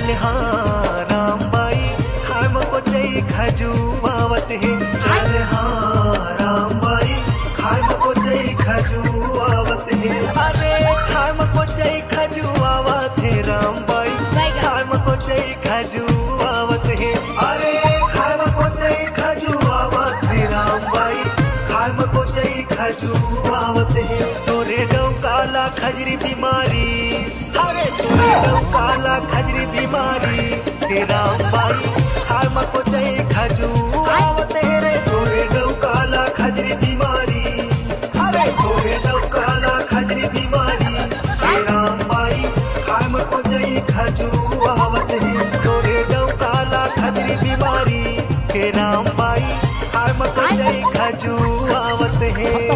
चल हाँ रामबाई खाए मको चई खजुआवत है। चल हाँ रामबाई खाए मको चई खजुआवत है। अरे खाए मको चई खजुआवत है रामबाई खाए मको चई खजुआवत है। अरे खाए मको चई खजुआवत है रामबाई खाए मको चई खजुआवत है। तोरे डौ काला खजरी बीमारी अरे तोरे डौ काला खजरी बीमारी हे रामबाई खाए मको चई खजुआवत है रे। तोरे डौ काला खजरी बीमारी अरे तोरे डौ काला खजरी बीमारी हे रामबाई खाए मको चई खजुआवत है। तोरे डौ काला खजरी बीमारी हे रामबाई खाए मको चई खजुआवत है।